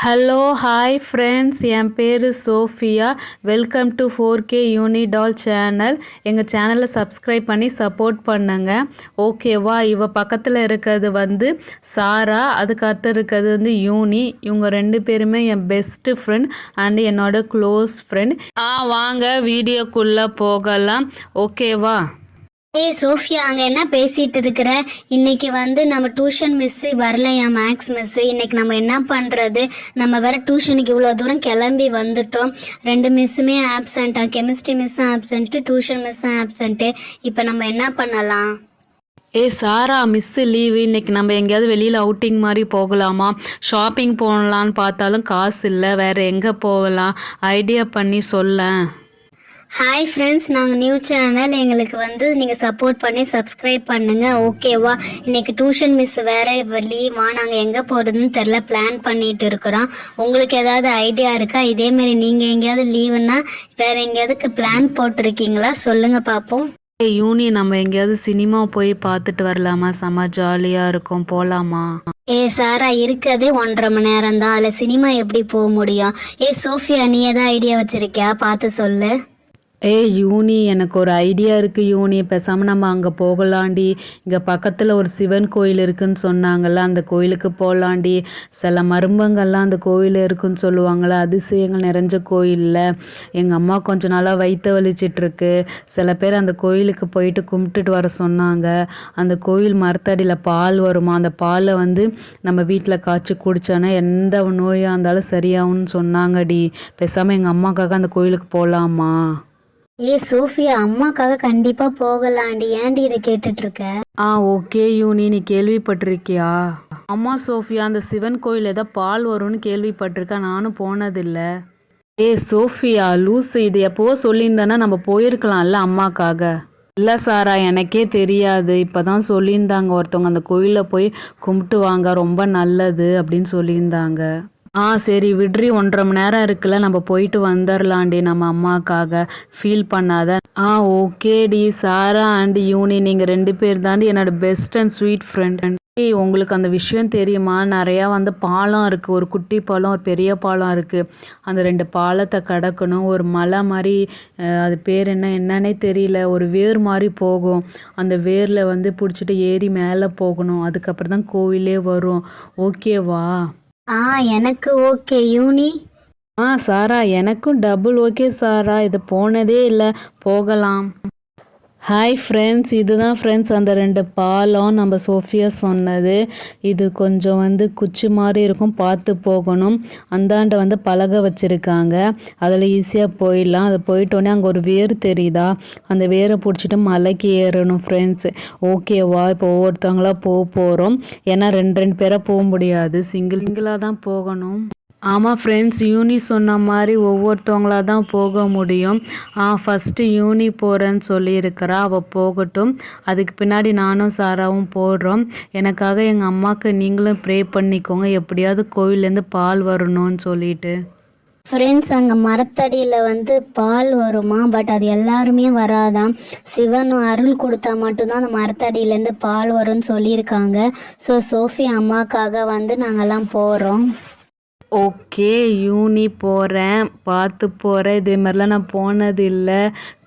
Hello hi friends, என் பேர் Sophia. Welcome to 4K யூனிடால் சேனல். எங்கள் சேனலை சப்ஸ்கிரைப் பண்ணி சப்போர்ட் பண்ணுங்க. ஓகேவா? இவ பக்கத்தில் இருக்கிறது வந்து சாரா, அதுக்கு அடுத்து இருக்கிறது வந்து யூனி. இவங்க ரெண்டு பேருமே என் பெஸ்ட்டு ஃப்ரெண்ட் அண்ட் என்னோட க்ளோஸ் ஃப்ரெண்ட். வாங்க வீடியோக்குள்ளே போகலாம். ஓகேவா? ஏய் சோஃபியா, அங்கே என்ன பேசிகிட்டு இருக்கிற? இன்னைக்கு வந்து நம்ம டியூஷன் மிஸ்ஸு வரலையா, மேக்ஸ் மிஸ்ஸு. இன்னைக்கு நம்ம என்ன பண்ணுறது? நம்ம வேறு டியூஷனுக்கு இவ்வளோ தூரம் கிளம்பி வந்துட்டோம். ரெண்டு மிஸ்ஸுமே ஆப்சண்ட்டா, கெமிஸ்ட்ரி மிஸ்ஸும் ஆப்சண்ட்டு, டியூஷன் மிஸ்ஸும் ஆப்சண்ட்டு. இப்போ நம்ம என்ன பண்ணலாம்? சாரா, மிஸ்ஸு லீவு, இன்னைக்கு நம்ம எங்கேயாவது வெளியில் அவுட்டிங் மாதிரி போகலாமா? ஷாப்பிங் போகலான்னு பார்த்தாலும் காசு இல்லை. வேறு எங்கே போகலாம்? ஐடியா பண்ணி சொல்லேன். ஹாய் ஃப்ரெண்ட்ஸ், நாங்கள் நியூ சேனல். எங்களுக்கு வந்து நீங்கள் சப்போர்ட் பண்ணி சப்ஸ்கிரைப் பண்ணுங்கள். ஓகேவா? இன்றைக்கி டியூஷன் மிஸ் வேறு லீவா, நாங்கள் எங்கே போகிறதுன்னு தெரில, பிளான் பண்ணிகிட்டு இருக்கிறோம். உங்களுக்கு ஏதாவது ஐடியா இருக்கா? இதேமாரி நீங்கள் எங்கேயாவது லீவுன்னா வேறு எங்கேயாவதுக்கு பிளான் போட்டிருக்கீங்களா? சொல்லுங்கள் பார்ப்போம். யூனி, நம்ம எங்கேயாவது சினிமா போய் பார்த்துட்டு வரலாமா? செம்ம ஜாலியாக இருக்கும், போகலாமா? சாரா, இருக்கிறதே 1.5 மணி நேரம் தான், அதில் சினிமா எப்படி போக முடியும்? சோஃபியா, நீ எதாவது ஐடியா வச்சுருக்கியா? பார்த்து சொல்லு. யூனி, எனக்கு ஒரு ஐடியா இருக்குது யூனி. பேசாமல் நம்ம அங்கே போகலாண்டி. இங்கே பக்கத்தில் ஒரு சிவன் கோயில் இருக்குதுன்னு சொன்னாங்கள்ல, அந்த கோயிலுக்கு போகலாண்டி. சில மர்மங்கள்லாம் அந்த கோயில் இருக்குதுன்னு சொல்லுவாங்கள்ல, அதிசயங்கள் நிறைஞ்ச கோயிலில். எங்கள் அம்மா கொஞ்ச நாளாக வயிற்று வலிச்சிட்ருக்கு. சில பேர் அந்த கோயிலுக்கு போயிட்டு கும்பிட்டுட்டு வர சொன்னாங்க. அந்த கோயில் மரத்தடியில் பால் வருமா, அந்த பாலை வந்து நம்ம வீட்டில் காய்ச்சி குடித்தோன்னா எந்த நோயாக இருந்தாலும் சரியாகும்னு சொன்னாங்கடி. பேசாமல் எங்கள் அம்மாக்காக அந்த கோயிலுக்கு போகலாமா? சோஃபியா, அம்மாக்காக கண்டிப்பாக போகலாண்டி. ஏன்டி இதை கேட்டுட்ருக்க? ஓகே யூனி, நீ கேள்விப்பட்டிருக்கியா? அம்மா சோஃபியா, அந்த சிவன் கோயில் ஏதோ பால் வரும்னு கேள்விப்பட்டிருக்கேன், நானும் போனதில்லை. சோஃபியா லூஸு, இது எப்போவோ சொல்லியிருந்தானா நம்ம போயிருக்கலாம்ல அம்மாக்காக. இல்லை சாரா, எனக்கே தெரியாது. இப்போ தான் சொல்லியிருந்தாங்க ஒருத்தவங்க, அந்த கோயிலில் போய் கும்பிட்டு வாங்க, ரொம்ப நல்லது அப்படின்னு சொல்லியிருந்தாங்க. சரி விட்ரி, 1.5 மணி நேரம் இருக்குல்ல, நம்ம போயிட்டு வந்துடலாண்டி நம்ம அம்மாக்காக. ஃபீல் பண்ணாத. ஓகேடி. சாரா அண்ட் யூனி, நீங்கள் 2 பேர் தாண்டி என்னோட பெஸ்ட் அண்ட் ஸ்வீட் ஃப்ரெண்ட். உங்களுக்கு அந்த விஷயம் தெரியுமா? நிறையா வந்து பாலம் இருக்குது. ஒரு குட்டி பாலம், ஒரு பெரிய பாலம் இருக்குது. அந்த 2 பாலத்தை கடக்கணும். ஒரு மலை மாதிரி, அது பேர் என்னன்னே தெரியல, ஒரு வேர் மாதிரி போகும். அந்த வேரில் வந்து பிடிச்சிட்டு ஏறி மேலே போகணும். அதுக்கப்புறம் தான் கோவிலே வரும். ஓகேவா? எனக்கு ஓகே. யூனி? சாரா, எனக்கும் டபுள் ஓகே சாரா. இது போனதே இல்லை, போகலாம். ஹாய் ஃப்ரெண்ட்ஸ், இதுதான் ஃப்ரெண்ட்ஸ் அந்த 2 பாலம் நம்ம சோஃபியா சொன்னது. இது கொஞ்சம் வந்து குச்சி மாதிரி இருக்கும், பார்த்து போகணும். அந்தாண்ட வந்து பலகை வச்சுருக்காங்க, அதில் ஈஸியாக போயிடலாம். அது போயிட்டோன்னே அங்கே ஒரு வேர் தெரியுதா, அந்த வேரை பிடிச்சிட்டு மலைக்கு ஏறணும் ஃப்ரெண்ட்ஸ். ஓகேவா? இப்போ ஒவ்வொருத்தவங்களாக போகிறோம். ஏன்னா 2 பேராக போக முடியாது, சிங்கிளாக தான் போகணும். ஆமாம் ஃப்ரெண்ட்ஸ், யூனி சொன்ன மாதிரி ஒவ்வொருத்தவங்களாக தான் போக முடியும். ஃபஸ்ட்டு யூனி போகிறேன்னு சொல்லியிருக்கிறா, அவள் போகட்டும். அதுக்கு பின்னாடி நானும் சாராவும் போடுறோம். எனக்காக எங்கள் அம்மாவுக்கு நீங்களும் ப்ரே பண்ணிக்கோங்க, எப்படியாவது கோவிலேருந்து பால் வரணும்னு சொல்லிட்டு. ஃப்ரெண்ட்ஸ், அங்கே மரத்தடியில் வந்து பால் வருமா, பட் அது எல்லாருமே வராதான். சிவன் அருள் கொடுத்தா மட்டும்தான் அந்த மரத்தடியிலேருந்து பால் வரும்னு சொல்லியிருக்காங்க. ஸோ சோஃபி அம்மாக்காக வந்து நாங்கள்லாம் போகிறோம். ஓகே யூனி, போகிறேன், பார்த்து போகிறேன். இதே மாதிரிலாம் நான் போனதில்லை.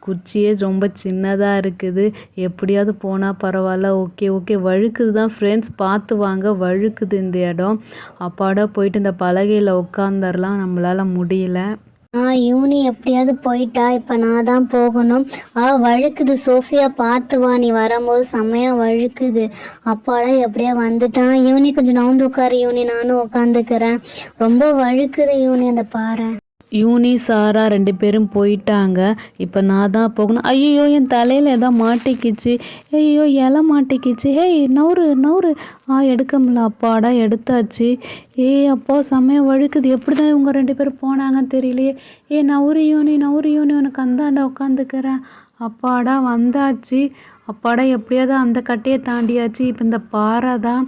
குச்சியே ரொம்ப சின்னதாக இருக்குது. எப்படியாவது போனால் பரவாயில்ல. ஓகே வழுக்குது தான் ஃப்ரெண்ட்ஸ், பார்த்து வாங்க, வழுக்குது இந்த இடம். அப்பாடா, போயிட்டு இந்த பலகையில் உட்காந்துடலாம். நம்மளால் முடியல. யூனி எப்படியாவது போயிட்டா. இப்போ நான் தான் போகணும். வழுக்குது. சோஃபியா, பார்த்து வா, நீ வரும்போது செம்மையாக வழுக்குது. அப்பாடா, எப்படியா வந்துட்டான். யூனி கொஞ்சம் நவுந்து உட்காரு யூனி, நானும் உட்காந்துக்கிறேன். ரொம்ப வழுக்குது யூனி அந்த பாறை. யூனி, சாரா 2 பேரும் போயிட்டாங்க. இப்போ நான் தான் போகணும். ஐயோ, என் தலையில் ஏதோ மாட்டிக்கிச்சு. ஐயோ, இலை மாட்டிக்கிச்சு. நவுறு. எடுக்க முடியல. அப்பாடா, எடுத்தாச்சு. அப்பா, செம்மையாக வழுக்குது. எப்படி தான் இவங்க 2 பேரும் போனாங்கன்னு தெரியலையே. நவுறு யூனி, உனக்கு அந்தாண்ட உட்காந்துக்கிறேன். அப்பாடா, வந்தாச்சு. அப்பாடா, எப்படியாவது அந்த கட்டையை தாண்டியாச்சு. இப்போ இந்த பாறை தான்.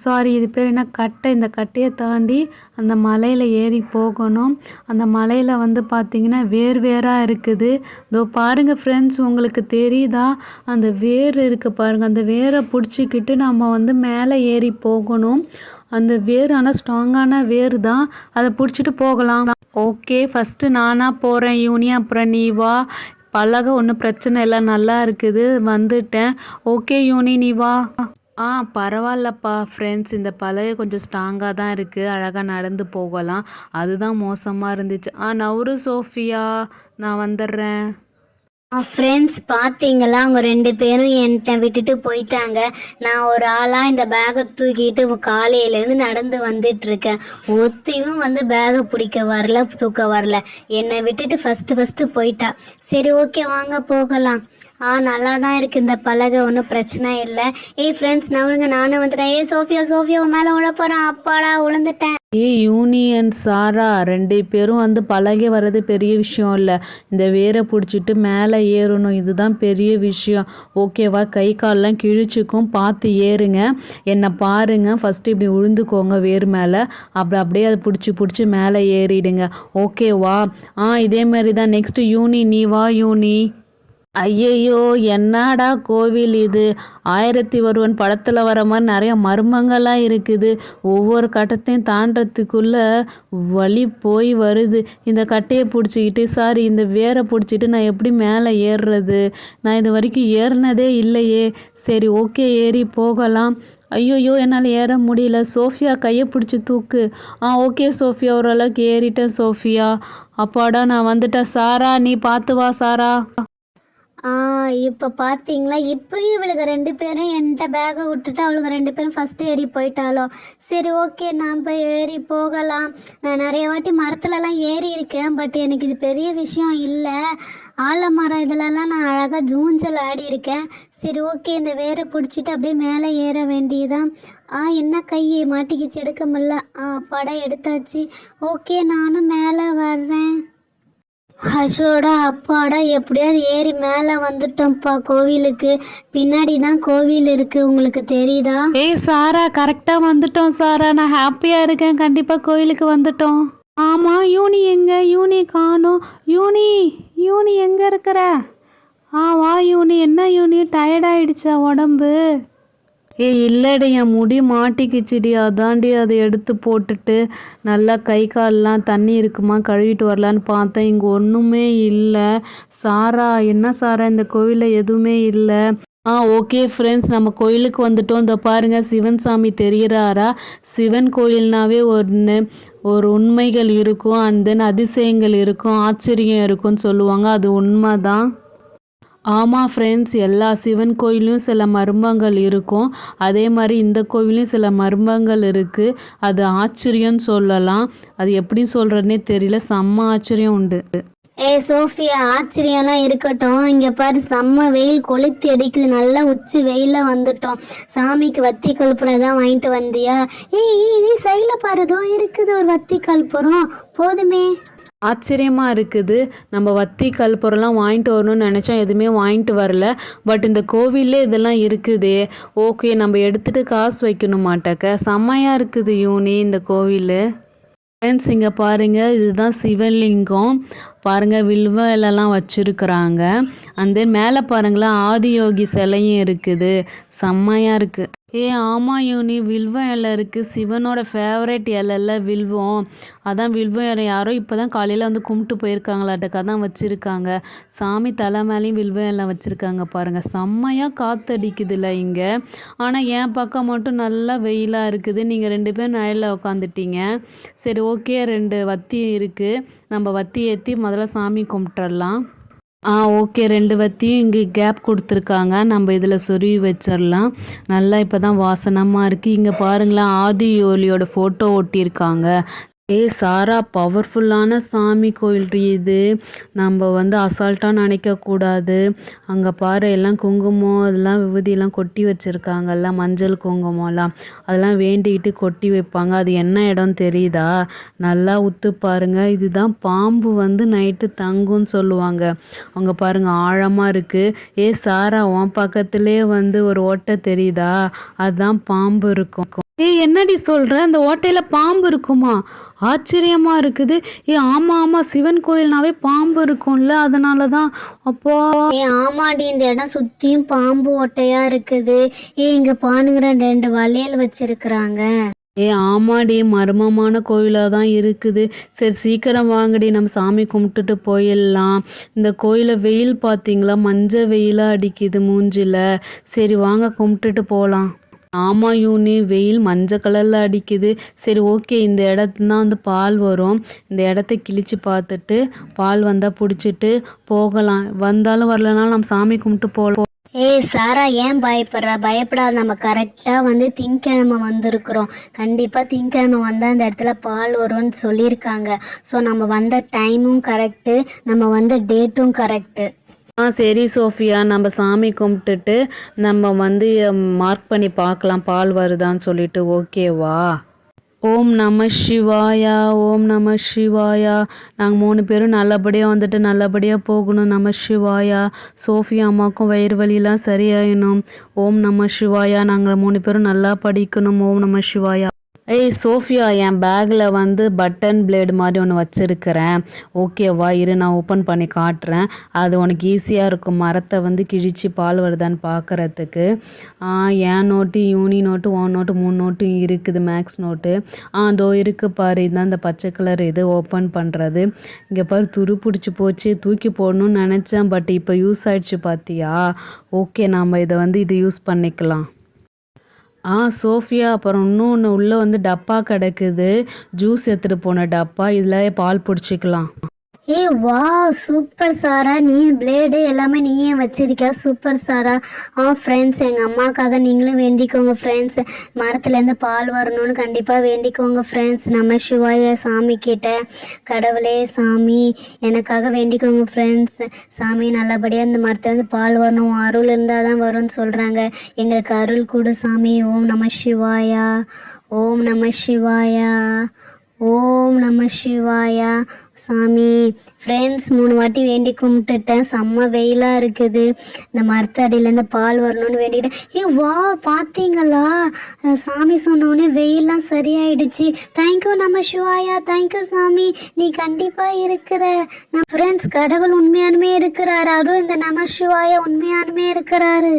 சாரி இது பேர் என்ன கட்டை, இந்த கட்டையை தாண்டி அந்த மலையில் ஏறி போகணும். அந்த மலையில் வந்து பார்த்திங்கன்னா வேர் வேராக இருக்குது. இதோ பாருங்கள் ஃப்ரெண்ட்ஸ், உங்களுக்கு தெரியுதா அந்த வேர் இருக்குது பாருங்கள். அந்த வேரை பிடிச்சிக்கிட்டு நம்ம வந்து மேலே ஏறி போகணும். அந்த வேர் ஆனால் ஸ்ட்ராங்கான வேர் தான், அதை பிடிச்சிட்டு போகலாம். ஓகே, ஃபஸ்ட்டு நானாக போகிறேன் யூனி, அப்புறம் நீ வா. பழக ஒன்றும் பிரச்சனை இல்லை, நல்லா இருக்குது, வந்துட்டேன். ஓகே யூனி நீ வா. பரவாயில்லப்பா ஃப்ரெண்ட்ஸ், இந்த பலகை கொஞ்சம் ஸ்ட்ராங்காக தான் இருக்குது, அழகாக நடந்து போகலாம். அதுதான் மோசமாக இருந்துச்சு. நவுரு சோஃபியா, நான் வந்துடுறேன். ஃப்ரெண்ட்ஸ் பார்த்தீங்களா, அவங்க 2 பேரும் என்கிட்ட விட்டுட்டு போயிட்டாங்க. நான் ஒரு ஆளாக இந்த பேகை தூக்கிட்டு காலையிலேருந்து நடந்து வந்துட்டுருக்கேன். ஒத்தியும் வந்து பேகை பிடிக்க வரல, தூக்க வரல. என்னை விட்டுட்டு ஃபஸ்ட்டு போயிட்டா. சரி ஓகே வாங்க போகலாம். நல்லா தான் இருக்குது இந்த பலகை, ஒன்றும் பிரச்சனை இல்லை. ஃப்ரெண்ட்ஸ் நவருங்க, நானும் வந்துட்டேன். சோஃபியா மேலே விழ போகிறேன். அப்பாடா விழுந்துட்டேன். யூனி அண்ட் சாரா 2 பேரும் வந்து பழகி வர்றது பெரிய விஷயம் இல்லை. இந்த வேரை பிடிச்சிட்டு மேலே ஏறணும், இதுதான் பெரிய விஷயம். ஓகேவா, கை கால்லாம் கிழிச்சிக்கும், பார்த்து ஏறுங்க. என்னை பாருங்கள், ஃபஸ்ட்டு இப்படி விழுந்துக்கோங்க வேர் மேலே, அப்படியே அதை பிடிச்சி மேலே ஏறிடுங்க. ஓகேவா? இதே மாதிரி தான். நெக்ஸ்ட்டு யூனி, நீ வா யூனி. ஐயையோ, என்னடா கோவில் இது! 1001 படத்தில் வர மாதிரி நிறைய மர்மங்களாக இருக்குது. ஒவ்வொரு கட்டத்தையும் தாண்டறதுக்குள்ளே வலி போய் வருது. இந்த கட்டையை பிடிச்சிக்கிட்டு, சாரி இந்த வேரை பிடிச்சிட்டு நான் எப்படி மேலே ஏறுறது? நான் இது வரைக்கும் ஏறினதே இல்லையே. சரி ஓகே, ஏறி போகலாம். ஐயோயோ, என்னால் ஏற முடியல. சோஃபியா கையை பிடிச்சி தூக்கு. ஓகே சோஃபியா, ஓரளவுக்கு ஏறிட்டேன் சோஃபியா. அப்பாடா நான் வந்துட்டேன். சாரா நீ பார்த்து வா சாரா. இப்போ பார்த்தீங்களா, இப்போயும் இவளுக்கு 2 பேரும் என்கிட்ட பேகை விட்டுட்டு அவளுக்கு 2 பேரும் ஃபஸ்ட்டு ஏறி போயிட்டாலோ. சரி ஓகே, நான் போய் ஏறி போகலாம். நான் நிறைய வாட்டி மரத்துலலாம் ஏறி இருக்கேன், பட் எனக்கு இது பெரிய விஷயம் இல்லை. ஆலமரம் இதிலலாம் நான் அழகாக ஜூஞ்சல் ஆடி இருக்கேன். சரி ஓகே, இந்த வேரை பிடிச்சிட்டு அப்படியே மேலே ஏற வேண்டியதான். என்ன கையை மாட்டிக்கிச்சு, எடுக்க முடியல. படம் எடுத்தாச்சு. ஓகே, நானும் மேலே வர்றேன். அச்சோடா அப்பாடா, எப்படியாவது ஏறி மேலே வந்துட்டோம்ப்பா. கோவிலுக்கு பின்னாடி தான் கோவில் இருக்குது, உங்களுக்கு தெரியுதா? சாரா, கரெக்டாக வந்துட்டோம் சாரா, நான் ஹாப்பியாக இருக்கேன். கண்டிப்பாக கோவிலுக்கு வந்துட்டோம். ஆமாம், யூனி எங்கே? யூனி காணோம். யூனி எங்கே இருக்கிற? வா யூனி. என்ன யூனி, டயர்டாயிடுச்சா உடம்பு? இல்லைடி, என் முடி மாட்டிக்கிச்சுடி, அதாண்டி அதை எடுத்து போட்டுட்டு நல்லா கை கால்லாம் தண்ணி இருக்குமா கழுவிட்டு வரலான்னு பார்த்தேன். இங்கே ஒன்றுமே இல்லை. சாரா, என்ன சாரா, இந்த கோவிலில் எதுவுமே இல்லை. ஓகே ஃப்ரெண்ட்ஸ், நம்ம கோயிலுக்கு வந்துட்டோம். இந்த பாருங்கள், சிவன் சாமி தெரிகிறாரா? சிவன் கோயில்னாவே ஒரு உண்மைகள் இருக்கும், அண்ட் தென் அதிசயங்கள் இருக்கும், ஆச்சரியம் இருக்கும்னு சொல்லுவாங்க. அது உண்மை தான். ஆமாம் ஃப்ரெண்ட்ஸ், எல்லா சிவன் கோயிலையும் சில மர்மங்கள் இருக்கும். அதே மாதிரி இந்த கோவிலையும் சில மர்மங்கள் இருக்குது. அது ஆச்சரியம்னு சொல்லலாம். அது எப்படி சொல்கிறதுனே தெரியல, செம்ம ஆச்சரியம் உண்டு. சோஃபியா, ஆச்சரியம்லாம் இருக்கட்டும். இங்கே பாரு, செம்ம வெயில் கொளுத்தி அடிக்குது. நல்லா உச்சி வெயிலில் வந்துட்டோம். சாமிக்கு வத்தி கல்புரம் தான் வாங்கிட்டு வந்தியா? நீ சைடில் பாரு, ஏதோ இருக்குது ஒரு வத்தி கல்புரம், போதுமே. ஆச்சரியமாக இருக்குது. நம்ம வத்தி கல்புரம்லாம் வாங்கிட்டு வரணும்னு நினச்சோம், எதுவுமே வாங்கிட்டு வரல. பட் இந்த கோவிலே இதெல்லாம் இருக்குது. ஓகே, நம்ம எடுத்துகிட்டு காசு வைக்கணும் மாட்டாக்க. செம்மையாக இருக்குது யூனி இந்த கோவில். ஃப்ரெண்ட்ஸ், இங்கே பாருங்கள், இதுதான் சிவலிங்கம். பாருங்கள், வில்வ இலெல்லாம் வச்சுருக்குறாங்க. அண்ட் தென் மேலே பாருங்களேன், ஆதியோகி சிலையும் இருக்குது. செம்மையாக இருக்குது. ஆமாம் யூனி, வில்வம் இலை இருக்குது. சிவனோட ஃபேவரட் இலைல்ல வில்வம். அதான் வில்வம் இலை யாரோ இப்போ தான் காலையில் வந்து கும்பிட்டு போயிருக்காங்களாட்டுக்கு, அதான் வச்சுருக்காங்க. சாமி தலை மேலேயும் வில்வம் இலை வச்சுருக்காங்க. பாருங்கள், செம்மையாக காற்றடிக்குதுல்ல இங்கே. ஆனால் என் பக்கம் மட்டும் நல்லா வெயிலாக இருக்குது. நீங்கள் 2 பேரும் நிழலில் உட்காந்துட்டீங்க. சரி ஓகே, 2 வத்தி இருக்குது. நம்ம வத்தி ஏற்றி முதல்ல சாமி கும்பிட்டுறலாம். ஓகே, 2 வத்தியும் இங்கே கேப் கொடுத்துருக்காங்க. நம்ம இதில் சொருவி வச்சிடலாம். நல்லா இப்போ தான் வாசனமாக இருக்குது. இங்கே பாருங்களேன், ஆதியோலியோட ஃபோட்டோ ஒட்டியிருக்காங்க. சாரா, பவர்ஃபுல்லான சாமி கோயில் இது. நம்ம வந்து அசால்ட்டாக நினைக்கக்கூடாது. அங்கே பாரு, எல்லாம் குங்குமம் அதெல்லாம் விபூதியெல்லாம் கொட்டி வச்சுருக்காங்கல்ல, மஞ்சள் குங்குமம்லாம் அதெல்லாம் வேண்டிக்கிட்டு கொட்டி வைப்பாங்க. அது என்ன இடம் தெரியுதா? நல்லா உத்து பாருங்கள். இதுதான் பாம்பு வந்து நைட்டு தங்கும்னு சொல்லுவாங்க. அங்கே பாருங்கள், ஆழமாக இருக்குது. சாரா, உன் பக்கத்துலேயே வந்து ஒரு ஓட்டை தெரியுதா? அதுதான் பாம்பு இருக்கும். ஏய் என்னடி சொல்ற? அந்த ஓட்டையில பாம்பு இருக்குமா? ஆச்சரியமா இருக்குது. ஆமா ஆமா, சிவன் கோயில்னாவே பாம்பு இருக்கும்ல, அதனால தான். அப்பா. ஆமாடி, இந்த இடம் சுத்தியும் பாம்பு ஓட்டையா இருக்குது. இங்க பானுங்கிற 2 வளையல் வச்சிருக்கிறாங்க. ஆமாடி, மர்மமான கோயிலாக தான் இருக்குது. சரி சீக்கிரம் வாங்கடி, நம்ம சாமி கும்பிட்டுட்டு போயிடலாம். இந்த கோயிலை வெயில் பார்த்தீங்களா, மஞ்சள் வெயிலாக அடிக்குது மூஞ்சில. சரி வாங்க கும்பிட்டுட்டு போகலாம். ஆமாம் யூனி, வெயில் மஞ்சள் கலரில் அடிக்குது. சரி ஓகே, இந்த இடத்துல தான் வந்து பால் வரும். இந்த இடத்த கிழிச்சு பார்த்துட்டு பால் வந்தால் பிடிச்சிட்டு போகலாம். வந்தாலும் வரலனாலும் நம்ம சாமி கும்பிட்டு போகலாம். சாரா, ஏன் பயப்படுறா? பயப்படாத. நம்ம கரெக்டாக வந்து திங்கக்கிழமை வந்திருக்கிறோம். கண்டிப்பாக திங்கக்கிழமை வந்தால் இந்த இடத்துல பால் வரும்னு சொல்லியிருக்காங்க. ஸோ நம்ம வந்த டைமும் கரெக்டு, நம்ம வந்த டேட்டும் கரெக்டு. சரி சோஃபியா, நம்ம சாமி கும்பிட்டுட்டு நம்ம வந்து மார்க் பண்ணி பார்க்கலாம் பால் வருதான்னு சொல்லிட்டு. ஓகேவா? ஓம் நம சிவாயா, ஓம் நம சிவாயா. நாங்கள் 3 பேரும் நல்லபடியாக வந்துட்டு நல்லபடியாக போகணும். நம சிவாயா. சோஃபியா அம்மாவுக்கும் வயிறு வலியெல்லாம் சரியாயிடணும். ஓம் நம சிவாயா. நாங்கள் 3 பேரும் நல்லா படிக்கணும். ஓம் நம சிவாயா. சோஃபியா, என் பேக்கில் வந்து பட்டன் பிளேடு மாதிரி ஒன்று வச்சுருக்கிறேன். ஓகேவா? இரு, நான் ஓப்பன் பண்ணி காட்டுறேன். அது உனக்கு ஈஸியாக இருக்கும், மரத்தை வந்து கிழிச்சு பால் வருதான்னு பார்க்குறதுக்கு. என் நோட்டு, யூனி நோட்டு, ஒன் நோட்டு, 3 நோட்டு இருக்குது, மேக்ஸ் நோட்டு. அதோ இருக்குது பாரு, இதுதான் இந்த பச்சை கலர் இது ஓப்பன் பண்ணுறது. இங்கே பாரு, துரு பிடிச்சி போச்சு, தூக்கி போடணும்னு நினச்சேன், பட் இப்போ யூஸ் ஆயிடுச்சு பார்த்தியா? ஓகே, நம்ம இதை வந்து இது யூஸ் பண்ணிக்கலாம். சோஃபியா, அப்புறம் இன்னொன்று உள்ளே வந்து டப்பா கிடக்குது, ஜூஸ் எடுத்துகிட்டு போன டப்பா. இதில் பால் பிடிச்சிக்கலாம். வா, சூப்பர் சாரா. நீ பிளேடு எல்லாமே நீயே வச்சிருக்க. சூப்பர் சாரா. ஃப்ரெண்ட்ஸ், எங்கள் அம்மாக்காக நீங்களும் வேண்டிக்கோங்க ஃப்ரெண்ட்ஸ். மரத்துலேருந்து பால் வரணும்னு கண்டிப்பாக வேண்டிக்கோங்க ஃப்ரெண்ட்ஸ். நம்ம சிவாய சாமி கிட்ட, கடவுளே சாமி எனக்காக வேண்டிக்கோங்க ஃப்ரெண்ட்ஸ். சாமி நல்லபடியாக இந்த மரத்துலேருந்து பால் வரணும், அருள் இருந்தால் தான் வரும்னு சொல்கிறாங்க. எங்களுக்கு அருள் கொடு சாமி. ஓம் நம சிவாயா, ஓம் நம சிவாயா, ஓம் நம சிவாயா. சாமி ஃப்ரெண்ட்ஸ், 3 வாட்டி வேண்டி கும்பிட்டுட்டேன். செம்ம வெயிலாக இருக்குது. இந்த மரத்தடியிலேருந்து பால் வரணும்னு வேண்டிக்கிட்டேன். வா, பார்த்தீங்களா? சாமி சொன்னோடனே வெயிலாம் சரியாயிடுச்சு. தேங்க்யூ நம சிவாயா. தேங்க்யூ சாமி, நீ கண்டிப்பாக இருக்கிற. நான் ஃப்ரெண்ட்ஸ், கடவுள் உண்மையானுமே இருக்கிறாரு. அதுவும் இந்த நம சிவாயா உண்மையானுமே இருக்கிறாரு.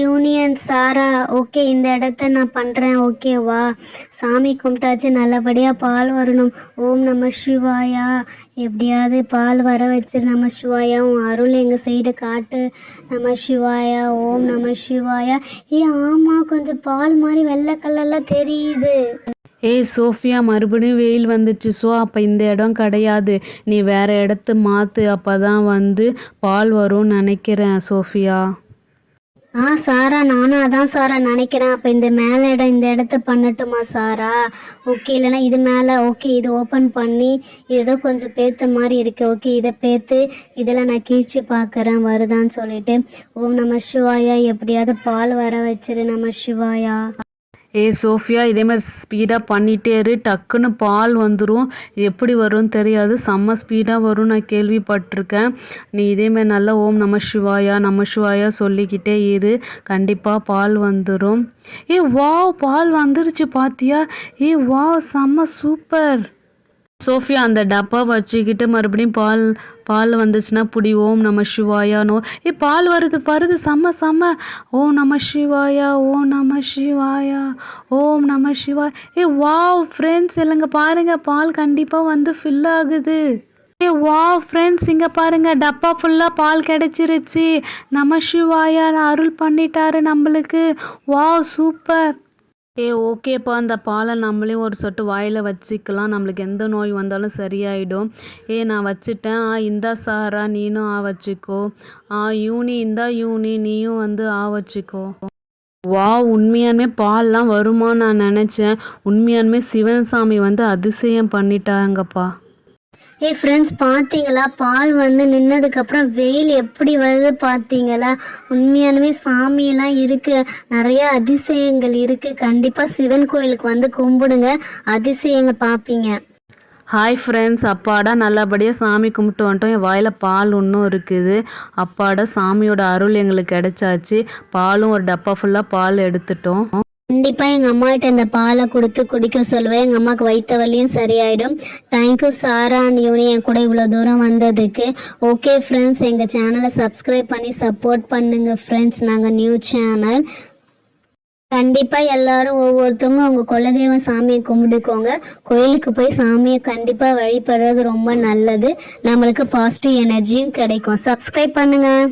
யூனியன் சாரா, ஓகே, இந்த இடத்த நான் பண்ணுறேன். ஓகேவா? சாமி கும்பிட்டாச்சு, நல்லபடியாக பால் வரணும். ஓம் நம சிவாயா. எப்படியாவது பால் வர வச்சிரு நம சிவாயா. உன் அருள் எங்கள் சைடு காட்டு நம சிவாயா. ஓம் நம சிவாயா. ஆமாம், கொஞ்சம் பால் மாதிரி வெள்ளை கலரில் தெரியுது. சோஃபியா, மறுபடியும் வெயில் வந்துச்சு. ஸோ அப்போ இந்த இடம் கிடையாது, நீ வேறு இடத்த மாற்று, அப்போ தான் வந்து பால் வரும்னு நினைக்கிறேன் சோஃபியா. சாரா, நானும் அதான் சாரா நினைக்கிறேன். அப்போ இந்த மேலே இடம், இந்த இடத்த பண்ணட்டுமா சாரா? ஓகே, இல்லைனா இது மேலே. ஓகே, இது ஓப்பன் பண்ணி ஏதோ கொஞ்சம் பேத்த மாதிரி இருக்குது. ஓகே, இதை பேத்து இதில் நான் கீழ்ச்சி பார்க்குறேன் வருதான்னு சொல்லிட்டு. ஓம் நம சிவாயா. எப்படியாவது பால் வர வச்சிரு நம சிவாயா. சோஃபியா, இதே மாதிரி ஸ்பீடாக பண்ணிகிட்டே இரு, டக்குன்னு பால் வந்துடும். எப்படி வரும்னு தெரியாது, செம்ம ஸ்பீடாக வரும், நான் கேள்விப்பட்டிருக்கேன். நீ இதேமாதிரி நல்லா ஓம் நம சிவாயா நம சிவாயா சொல்லிக்கிட்டே இரு, கண்டிப்பாக பால் வந்துடும். வாவ், பால் வந்துருச்சு பார்த்தியா? வாவ், செம்ம சூப்பர். சோஃபியா, அந்த டப்பா வச்சுக்கிட்டு மறுபடியும் பால் வந்துச்சுன்னா புடி. ஓம் நம சிவாயானோ. பால் வருது செம்ம செம்ம. ஓம் நம சிவாயா, ஓம் நம சிவாயா, ஓம் நம சிவாயா. வாவ் ஃப்ரெண்ட்ஸ், இல்லைங்க பாருங்க, பால் கண்டிப்பாக வந்து ஃபில் ஆகுது. வாவ் ஃப்ரெண்ட்ஸ், இங்கே பாருங்க, டப்பா ஃபுல்லாக பால் கிடைச்சிருச்சு. நம சிவாயா அருள் பண்ணிட்டாரு நம்மளுக்கு. Wow, super. ஓகேப்பா, அந்த பாலை நம்மளே ஒரு சொட்டு வாயில் வச்சுக்கலாம், நம்மளுக்கு எந்த நோய் வந்தாலும் சரியாயிடும். நான் வச்சுட்டேன். இந்தா சாரா, நீனும் வச்சுக்கோ. யூனி, இந்தா யூனி, நீயும் வந்து வச்சுக்கோ. உண்மையானுமே பால்லாம் வருமா நான் நினச்சேன். உண்மையானுமே சிவன் சாமி வந்து அதிசயம் பண்ணிட்டாங்கப்பா. ஃப்ரெண்ட்ஸ், பார்த்தீங்களா? பால் வந்து நின்னதுக்கப்புறம் வெயில் எப்படி வருது பார்த்தீங்களா? உண்மையானுமே சாமியெல்லாம் இருக்குது, நிறைய அதிசயங்கள் இருக்குது. கண்டிப்பாக சிவன் கோயிலுக்கு வந்து கும்பிடுங்க, அதிசயங்கள் பார்ப்பீங்க. ஹாய் ஃப்ரெண்ட்ஸ், அப்பாடா நல்லபடியாக சாமி கும்பிட்டு வந்துட்டோம். என் வாயில் பால் இன்னும் இருக்குது. அப்பாடா சாமியோட அருள் எங்களுக்கு கிடைச்சாச்சு. பாலும் ஒரு டப்பா ஃபுல்லாக பால் எடுத்துட்டோம். கண்டிப்பாக எங்கள் அம்மாகிட்ட இந்த பாலை கொடுத்து குடிக்க சொல்லுவேன். எங்கள் அம்மாவுக்கு வயிற்று வலியும் சரியாயிடும். தேங்க்யூ சாரா அண்ட் யூனி என் கூட இவ்வளோ தூரம் வந்ததுக்கு. ஓகே ஃப்ரெண்ட்ஸ், எங்கள் சேனலை சப்ஸ்கிரைப் பண்ணி சப்போர்ட் பண்ணுங்கள் ஃப்ரெண்ட்ஸ். நாங்கள் நியூ சேனல். கண்டிப்பாக எல்லாரும் ஒவ்வொருத்தவங்க அவங்க குலதெய்வம் சாமியை கும்பிட்டுக்கோங்க. கோயிலுக்கு போய் சாமியை கண்டிப்பாக வழிபடுறது ரொம்ப நல்லது. நம்மளுக்கு பாசிட்டிவ் எனர்ஜியும் கிடைக்கும். சப்ஸ்கிரைப் பண்ணுங்கள்.